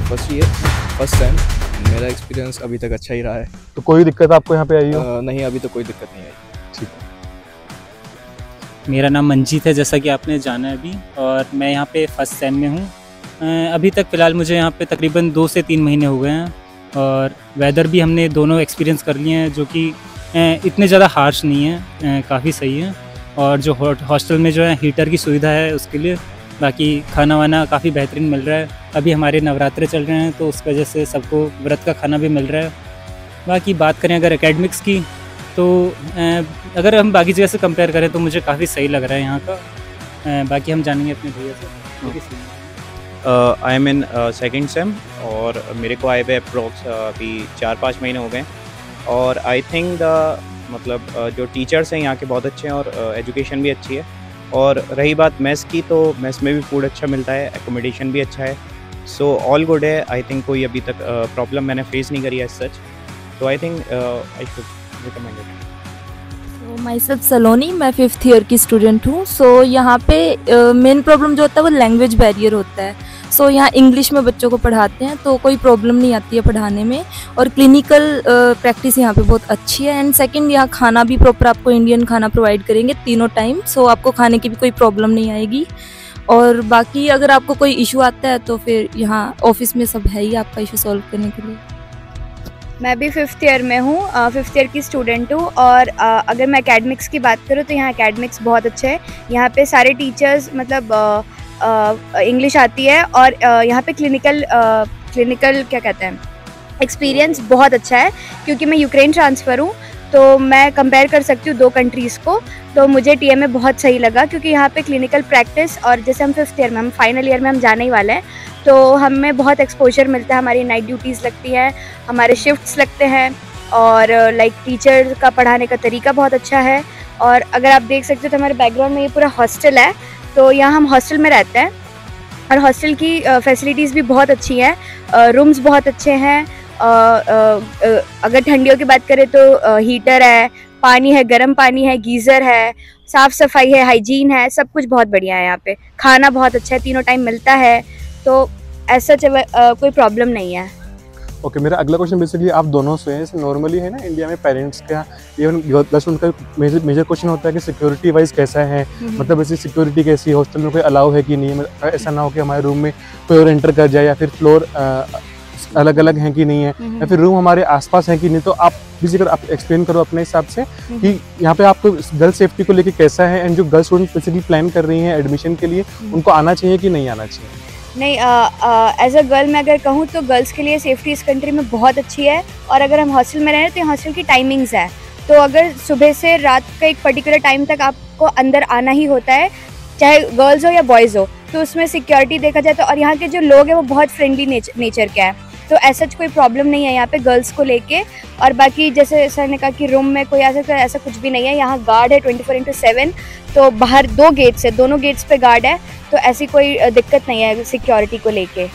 First sem. मेरा experience अभी तक अच्छा ही रहा है। तो कोई दिक्कत आपको यहाँ पे आई हो? नहीं, अभी तो कोई दिक्कत नहीं आई। ठीक है। मेरा नाम मंजीत है, जैसा कि आपने जाना है अभी, और मैं यहाँ पे फर्स्ट सेम में हूँ। अभी तक फ़िलहाल मुझे यहाँ पे तकरीबन 2 से 3 महीने हो गए हैं, और वेदर भी हमने दोनों एक्सपीरियंस कर लिए हैं, जो कि इतने ज़्यादा हार्श नहीं है, काफ़ी सही है। और जो हॉस्टल में जो है हीटर की सुविधा है उसके लिए, बाकी खाना वाना काफ़ी बेहतरीन मिल रहा है। अभी हमारे नवरात्रे चल रहे हैं तो उस वजह से सबको व्रत का खाना भी मिल रहा है। बाकी बात करें अगर एकेडमिक्स की, तो अगर हम बाकी जगह से कंपेयर करें तो मुझे काफ़ी सही लग रहा है यहाँ का। बाकी हम जानेंगे अपने भैया से। I am in second same, और मेरे को आए हुए अप्रोक्स अभी 4-5 महीने हो गए। और आई थिंक मतलब जो टीचर्स हैं यहाँ के बहुत अच्छे हैं, और एजुकेशन भी अच्छी है। और रही बात मेस की, तो मेस में भी फूड अच्छा मिलता है, एकोमोडेशन भी अच्छा है, सो ऑल गुड है। आई थिंक कोई अभी तक प्रॉब्लम मैंने फेस नहीं करी है सच, तो I think I should recommend it. Myself Saloni, मैं 5th ईयर की स्टूडेंट हूँ। सो यहाँ पे मेन प्रॉब्लम जो होता है वो लैंग्वेज बैरियर होता है। सो यहाँ इंग्लिश में बच्चों को पढ़ाते हैं तो कोई प्रॉब्लम नहीं आती है पढ़ाने में, और क्लिनिकल प्रैक्टिस यहाँ पे बहुत अच्छी है। एंड सेकंड, यहाँ खाना भी प्रॉपर आपको इंडियन खाना प्रोवाइड करेंगे तीनों टाइम, सो आपको खाने की भी कोई प्रॉब्लम नहीं आएगी। और बाकी अगर आपको कोई इशू आता है तो फिर यहाँ ऑफिस में सब है ही आपका इशू सॉल्व करने के लिए। मैं भी 5th ईयर में हूँ, 5th ईयर की स्टूडेंट हूँ। और अगर मैं एकेडमिक्स की बात करूँ तो यहाँ एकेडमिक्स बहुत अच्छे है। यहाँ पे सारे टीचर्स मतलब इंग्लिश आती है, और यहाँ पे क्लिनिकल क्या कहते हैं, एक्सपीरियंस बहुत अच्छा है। क्योंकि मैं यूक्रेन ट्रांसफ़र हूँ तो मैं कंपेयर कर सकती हूँ 2 कंट्रीज़ को, तो मुझे टीएमए बहुत सही लगा। क्योंकि यहाँ पे क्लिनिकल प्रैक्टिस, और जैसे हम 5th ईयर में, हम फाइनल ईयर में हम जाने ही वाले हैं, तो हमें बहुत एक्सपोजर मिलता है। हमारी नाइट ड्यूटीज़ लगती हैं, हमारे शिफ्ट्स लगते हैं, और लाइक टीचर का पढ़ाने का तरीका बहुत अच्छा है। और अगर आप देख सकते हो तो हमारे बैकग्राउंड में ये पूरा हॉस्टल है, तो यहाँ हम हॉस्टल में रहते हैं, और हॉस्टल की फैसिलिटीज़ भी बहुत अच्छी हैं, रूम्स बहुत अच्छे हैं। अगर ठंडियों की बात करें तो हीटर है, पानी है, गर्म पानी है, गीज़र है, साफ़ सफाई है, हाइजीन है, सब कुछ बहुत बढ़िया है यहाँ पे। खाना बहुत अच्छा है, तीनों टाइम मिलता है, तो ऐसा कोई प्रॉब्लम नहीं है। ओके, मेरा अगला क्वेश्चन बेसिकली आप दोनों से है। जैसे नॉर्मली है ना इंडिया में पेरेंट्स का, इवन गर्ल्स, उनका मेजर क्वेश्चन होता है कि सिक्योरिटी वाइज कैसा है, मतलब ऐसी सिक्योरिटी कैसी है, हॉस्टल में कोई अलाउ है कि नहीं है, ऐसा ना हो कि हमारे रूम में कोई और एंटर कर जाए, या फिर फ्लोर अलग अलग हैं कि नहीं है, या फिर रूम हमारे आसपास हैं कि नहीं। तो आप बेसिकली आप एक्सप्लेन करो अपने हिसाब से कि यहाँ पे आपको गर्ल सेफ्टी को लेके कैसा है, एंड जो गर्ल्स स्टूडेंट बेसिकली प्लान कर रही हैं एडमिशन के लिए, उनको आना चाहिए कि नहीं आना चाहिए? नहीं, एज अ गर्ल मैं अगर कहूँ तो गर्ल्स के लिए सेफ्टी इस कंट्री में बहुत अच्छी है। और अगर हम हॉस्टल में रह रहे हैं तो हॉस्टल की टाइमिंग्स है, तो अगर सुबह से रात का एक पर्टिकुलर टाइम तक आपको अंदर आना ही होता है, चाहे गर्ल्स हो या बॉयज़ हो। तो उसमें सिक्योरिटी देखा जाए तो, और यहाँ के जो लोग हैं वो बहुत फ्रेंडली नेचर के हैं, तो ऐसा कोई प्रॉब्लम नहीं है यहाँ पे गर्ल्स को लेके। और बाकी जैसे सर ने कहा कि रूम में कोई ऐसा कुछ भी नहीं है। यहाँ गार्ड है 24/7, तो बाहर 2 गेट्स है, दोनों गेट्स पे गार्ड है, तो ऐसी कोई दिक्कत नहीं है सिक्योरिटी को लेके,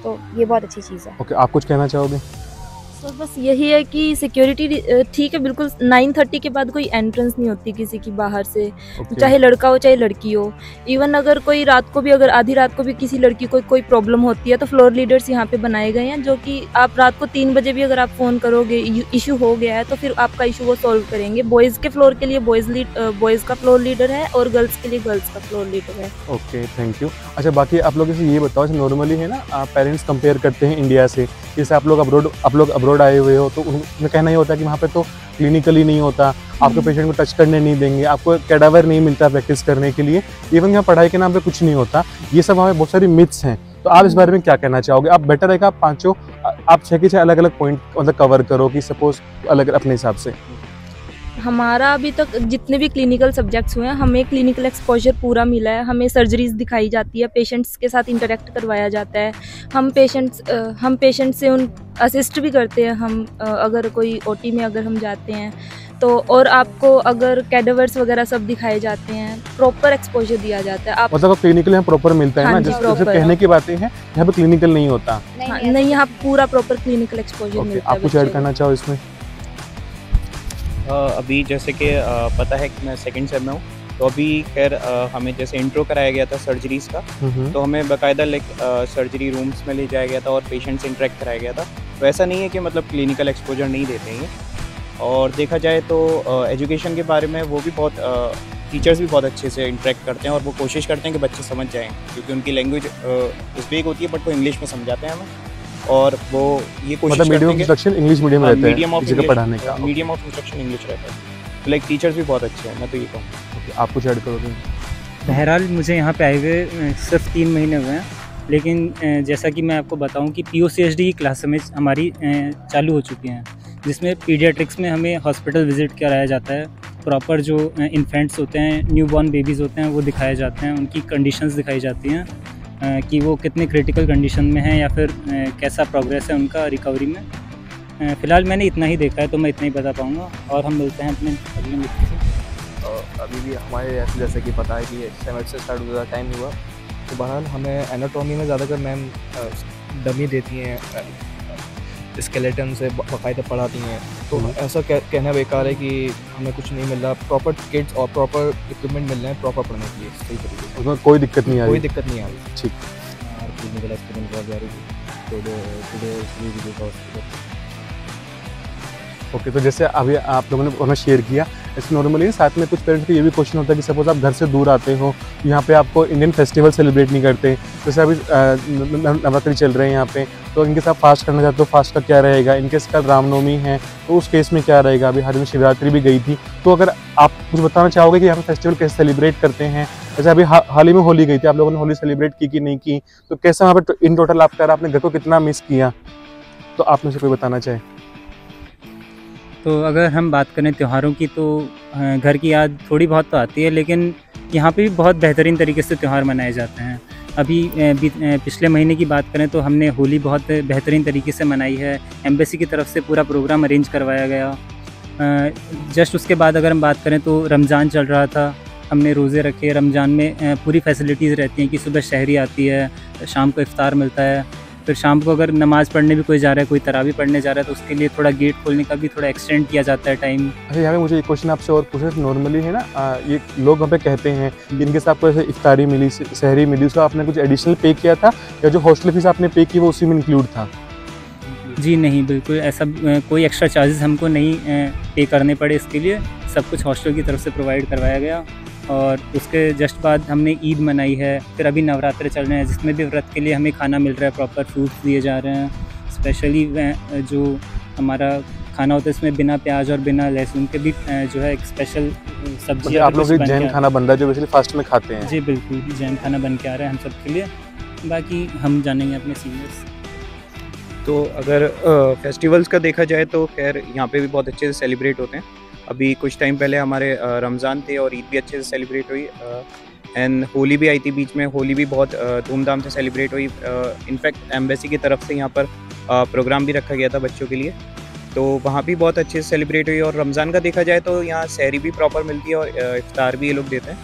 तो ये बहुत अच्छी चीज़ है। ओके, आप कुछ कहना चाहोगे? तो बस यही है कि सिक्योरिटी ठीक है, बिल्कुल 9:30 के बाद कोई एंट्रेंस नहीं होती किसी की बाहर से, चाहे लड़का हो चाहे लड़की हो। इवन अगर कोई रात को भी, अगर आधी रात को भी किसी लड़की को कोई प्रॉब्लम होती है तो फ्लोर लीडर्स यहाँ पे बनाए गए हैं, जो कि आप रात को 3 बजे भी अगर आप फ़ोन करोगे, इशू हो गया है, तो फिर आपका इशू वो सॉल्व करेंगे। बॉयज़ के फ्लोर के लिए बॉयज़ का फ्लोर लीडर है, और गर्ल्स के लिए गर्ल्स का फ्लोर लीडर है। Okay, thank you. अच्छा, बाकी आप लोग इसे ये बताओ, नॉर्मली है ना पेरेंट्स कंपेयर करते हैं इंडिया से, जैसे आप लोग अब्रॉड आए हुए हो, तो उनका कहना ये होता है कि वहाँ पे तो क्लिनिकल ही नहीं होता, आपको पेशेंट को टच करने नहीं देंगे, आपको कैडावर नहीं मिलता प्रैक्टिस करने के लिए, इवन यहाँ पढ़ाई के नाम पे कुछ नहीं होता। ये सब हमें बहुत सारी मिथ्स हैं, तो आप इस बारे में क्या कहना चाहोगे? आप बेटर है कि आप पाँचों, आप 6 के 6 अलग अलग पॉइंट मतलब कवर करो कि सपोज अलग अपने हिसाब से। हमारा अभी तक जितने भी क्लिनिकल सब्जेक्ट्स हुए हैं, हमें क्लिनिकल एक्सपोजर पूरा मिला है। हमें सर्जरीज दिखाई जाती है, पेशेंट्स के साथ इंटरेक्ट करवाया जाता है, हम पेशेंट से उन असिस्ट भी करते हैं। हम अगर कोई ओटी में अगर हम जाते हैं तो, और आपको अगर कैडेवर्स वगैरह सब दिखाए जाते हैं, प्रॉपर एक्सपोजर दिया जाता है। आप मतलब क्लिनिकल यहाँ प्रॉपर मिलता है ना, जैसे कहने की बातें हैं, यहाँ पे क्लिनिकल नहीं होता। नहीं, यहाँ पूरा प्रॉपर क्लिनिकल एक्सपोजर मिलता है। आप कुछ ऐड करना चाहो इसमें? अभी जैसे कि पता है कि मैं सेकंड सेम में हूँ, तो अभी खैर हमें जैसे इंट्रो कराया गया था सर्जरीज़ का, तो हमें बाकायदा लाइक सर्जरी रूम्स में ले जाया गया था और पेशेंट से इंटरेक्ट कराया गया था। तो ऐसा नहीं है कि मतलब क्लिनिकल एक्सपोजर नहीं देते हैं। और देखा जाए तो एजुकेशन के बारे में वो भी बहुत टीचर्स भी बहुत अच्छे से इंटरेक्ट करते हैं और वो कोशिश करते हैं कि बच्चे समझ जाएँ, क्योंकि उनकी लैंग्वेज स्पीक होती है बट वो इंग्लिश में समझाते हैं हमें। और वो ये कोशिश मतलब medium of instruction English medium रहता है, मीडियम ऑफ पढ़ाने का मीडियम ऑफ इंस्ट्रक्शन इंग्लिश रहता है। तो लाइक टीचर्स भी बहुत अच्छे हैं, मैं तो ये कहूँ। आप कुछ ऐड करोगे? बहरहाल मुझे यहाँ पे आए हुए सिर्फ 3 महीने हुए हैं, लेकिन जैसा कि मैं आपको बताऊं कि POCHD की क्लास में हमारी चालू हो चुकी हैं, जिसमें पीडियाट्रिक्स में हमें हॉस्पिटल विज़िट कराया जाता है। प्रॉपर जो इन्फेंट्स होते हैं, न्यूबॉर्न बेबीज़ होते हैं, वो दिखाए जाते हैं, उनकी कंडीशंस दिखाई जाती हैं कि वो कितने क्रिटिकल कंडीशन में हैं या फिर कैसा प्रोग्रेस है उनका रिकवरी में। फ़िलहाल मैंने इतना ही देखा है, तो मैं इतना ही बता पाऊँगा। और हम मिलते हैं अपने अगले मित्र से। अभी भी हमारे ऐसे जैसे कि पता है कि सेमेस्टर स्टार्ट हो ज़्यादा टाइम नहीं हुआ, तो बहरहाल हमें एनाटॉमी में ज़्यादातर मैम डमी देती हैं, स्केलेटन से बाकायदा पढ़ाती हैं। तो ऐसा कहना बेकार है कि हमें कुछ नहीं मिल रहा, प्रॉपर किट्स और प्रॉपर इक्विपमेंट मिल रहे हैं प्रॉपर पढ़ने के लिए सही तरीके से। उसमें कोई दिक्कत नहीं आ रही? कोई दिक्कत नहीं आ रही। ठीक। क्लिनिकल एक्सपीरियंस बहुत ज़रूरी। ओके, तो जैसे अभी आप लोगों ने शेयर किया, ऐसे नॉर्मली साथ में कुछ पेरेंट्स को ये भी क्वेश्चन होता है कि सपोज आप घर से दूर आते हो, यहाँ पे आपको इंडियन फेस्टिवल सेलिब्रेट नहीं करते, जैसे अभी नवरात्रि चल रहे हैं यहाँ पे, तो इनके साथ फास्ट करना चाहते हो, फास्ट का क्या रहेगा? इनके साथ रामनवमी है तो उस केस में क्या रहेगा? अभी हाल में शिवरात्रि भी गई थी, तो अगर आप कुछ बताना चाहोगे कि यहाँ पे फेस्टिवल कैसे सेलिब्रेट करते हैं? जैसे अभी हाल ही में होली गई थी, आप लोगों ने होली सेलिब्रेट की कि नहीं की, तो कैसा वहाँ पे इन टोटल आपने घर को कितना मिस किया, तो आप में से कोई बताना चाहे? तो अगर हम बात करें त्योहारों की, तो घर की याद थोड़ी बहुत तो आती है, लेकिन यहाँ पे भी बहुत बेहतरीन तरीके से त्यौहार मनाए जाते हैं। अभी पिछले महीने की बात करें तो हमने होली बहुत बेहतरीन तरीके से मनाई है। एम्बेसी की तरफ से पूरा प्रोग्राम अरेंज करवाया गया। जस्ट उसके बाद अगर हम बात करें तो रमज़ान चल रहा था, हमने रोज़े रखे। रमज़ान में पूरी फैसिलिटीज़ रहती हैं कि सुबह शहरी आती है, शाम को इफ्तार मिलता है, फिर शाम को अगर नमाज़ पढ़ने भी कोई जा रहा है, कोई तरावी पढ़ने जा रहा है, तो उसके लिए थोड़ा गेट खोलने का भी थोड़ा एक्सटेंड किया जाता है टाइम। अच्छा, यहाँ पे मुझे एक क्वेश्चन आपसे और पूछना, नॉर्मली है ना, ये लोग वहाँ पे कहते हैं कि इनके साथ आपको ऐसे इफ्तारी मिली, सहरी मिली, उसका आपने कुछ एडिशनल पे किया था या जो हॉस्टल फीस आपने पे की वो उसी में इंक्लूड था? जी नहीं, बिल्कुल ऐसा कोई एक्स्ट्रा चार्जेस हमको नहीं पे करने पड़े इसके लिए। सब कुछ हॉस्टल की तरफ से प्रोवाइड करवाया गया। और उसके जस्ट बाद हमने ईद मनाई है। फिर अभी नवरात्रे चल रहे हैं, जिसमें भी व्रत के लिए हमें खाना मिल रहा है, प्रॉपर फ्रूट्स दिए जा रहे हैं। स्पेशली जो हमारा खाना होता है इसमें बिना प्याज और बिना लहसुन के भी जो है एक स्पेशल सब्जी। आप लोग जैन खाना बन रहा है जो बेसिकली फास्ट में खाते हैं? जी बिल्कुल, जैन खाना बन के आ रहा है हम सब के लिए। बाकी हम जानेंगे अपने सीनियर्स। तो अगर फेस्टिवल्स का देखा जाए तो खैर यहाँ पे भी बहुत अच्छे से सेलिब्रेट होते हैं। अभी कुछ टाइम पहले हमारे रमज़ान थे और ईद भी अच्छे से सेलिब्रेट हुई। एंड होली भी आई थी बीच में, होली भी बहुत धूमधाम से सेलिब्रेट हुई। इनफैक्ट एम्बेसी की तरफ से यहाँ पर प्रोग्राम भी रखा गया था बच्चों के लिए, तो वहाँ भी बहुत अच्छे से सेलिब्रेट हुई। और रमज़ान का देखा जाए तो यहाँ सहरी भी प्रॉपर मिलती है और इफ्तार भी ये लोग देते हैं।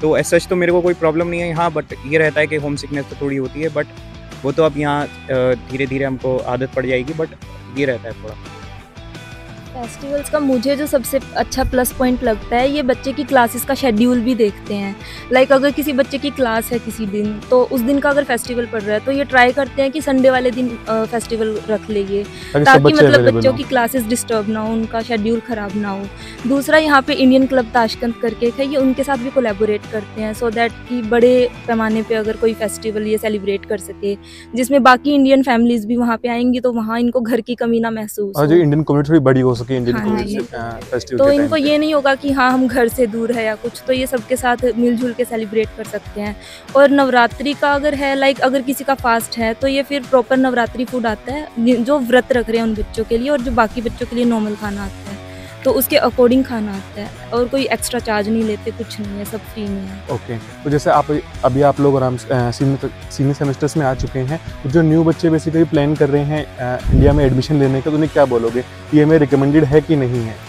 तो एज सच तो मेरे को कोई प्रॉब्लम नहीं है यहाँ, बट ये रहता है कि होम सिकनेस तो थोड़ी होती है, बट वो तो अब यहाँ धीरे धीरे हमको आदत पड़ जाएगी, बट ये रहता है थोड़ा। फेस्टिवल्स का मुझे जो सबसे अच्छा प्लस पॉइंट लगता है, ये बच्चे की क्लासेस का शेड्यूल भी देखते हैं। लाइक अगर किसी बच्चे की क्लास है किसी दिन, तो उस दिन का अगर फेस्टिवल पड़ रहा है तो ये ट्राई करते हैं कि संडे वाले दिन फेस्टिवल रख लेंगे, ताकि मतलब बच्चों की क्लासेस डिस्टर्ब ना हो, उनका शेड्यूल ख़राब ना हो। दूसरा, यहाँ पे इंडियन क्लब ताशकंद करके है, ये उनके साथ भी कोलैबोरेट करते हैं सो दैट कि बड़े पैमाने पे अगर कोई फेस्टिवल ये सेलिब्रेट कर सके, जिसमें बाकी इंडियन फैमिलीज भी वहाँ पे आएंगी, तो वहाँ इनको घर की कमी ना महसूस हो। जो इंडियन कम्युनिटी थोड़ी बड़ी हो सके इंडियन हाँ, कम्युनिटी फेस्टिवल तो के इनको टाइम ये नहीं होगा कि हाँ हम घर से दूर है या कुछ, तो ये सबके साथ मिलजुल के सेलिब्रेट कर सकते हैं। और नवरात्रि का अगर है, लाइक अगर किसी का फास्ट है, तो ये फिर प्रॉपर नवरात्रि फूड आता है जो व्रत रख रहे हैं उन बच्चों के लिए, और जो बाकी बच्चों के लिए नॉर्मल खाना आता है, तो उसके अकॉर्डिंग खाना आता है, और कोई एक्स्ट्रा चार्ज नहीं लेते, कुछ नहीं है, सब फ्री में है। ओके, तो जैसे आप लोग आराम सीनियर सेमेस्टर्स में आ चुके हैं, तो जो न्यू बच्चे बेसिकली प्लान कर रहे हैं इंडिया में एडमिशन लेने का, तो उन्हें क्या बोलोगे? ये हमें रिकमेंडेड है कि नहीं है?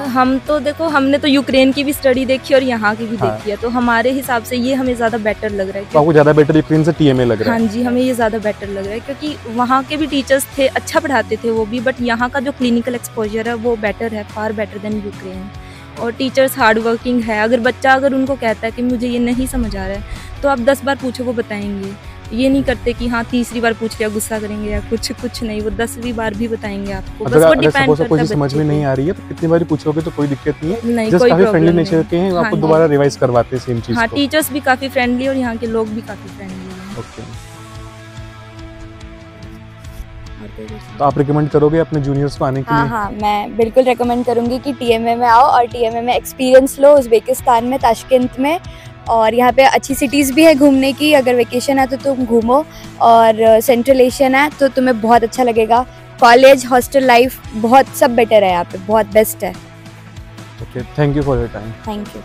हम तो देखो, हमने तो यूक्रेन की भी स्टडी देखी और यहाँ की भी देखी है, तो हमारे हिसाब से ये हमें ज़्यादा बेटर लग रहा है। तो आपको ज़्यादा बेटर यूक्रेन से TMA लग रहा है? हाँ जी, हमें ये ज़्यादा बेटर लग रहा है, क्योंकि वहाँ के भी टीचर्स थे, अच्छा पढ़ाते थे वो भी, बट यहाँ का जो क्लिनिकल एक्सपोजर है वो बेटर है, फार बेटर देन यूक्रेन। और टीचर्स हार्ड वर्किंग है। अगर उनको कहता है कि मुझे ये नहीं समझ आ रहा है तो आप 10 बार पूछो वो बताएंगे। ये नहीं करते कि हाँ तीसरी बार पूछ लिया गुस्सा करेंगे या कुछ नहीं, वो 10वीं बार भी बताएंगे आपको। बस वो डिपेंड करता है कोई समझ में नहीं आ रही है तो कितनी बार पूछोगे तो कोई दिक्कत नहीं है। नहीं, जस्ट कोई काफी फ्रेंडली प्रॉब्लम नेचर नहीं। के हैं, हाँ आपको जी। दोबारा रिवाइज करवाते हैं सेम चीज हाँ, को। टीचर्स भी काफ़ी फ्रेंडली और यहाँ के लोग भी काफ़ी फ्रेंडली हैं। ओके, और कोई क्वेश्चन? तो आप रिकमेंड करोगे अपने जूनियर्स को आने के हाँ लिए? हाँ, मैं बिल्कुल रेकमेंड करूँगी कि टीएमए में आओ और टीएमए में एक्सपीरियंस लो, उज़्बेकिस्तान में ताशकंद में। और यहाँ पे अच्छी सिटीज़ भी है घूमने की, अगर वेकेशन है तो तुम घूमो। और सेंट्रल एशियन है तो तुम्हें बहुत अच्छा लगेगा। कॉलेज, हॉस्टल लाइफ बहुत सब बेटर है यहाँ पे, बहुत बेस्ट है। Okay, thank you for your time. Thank you.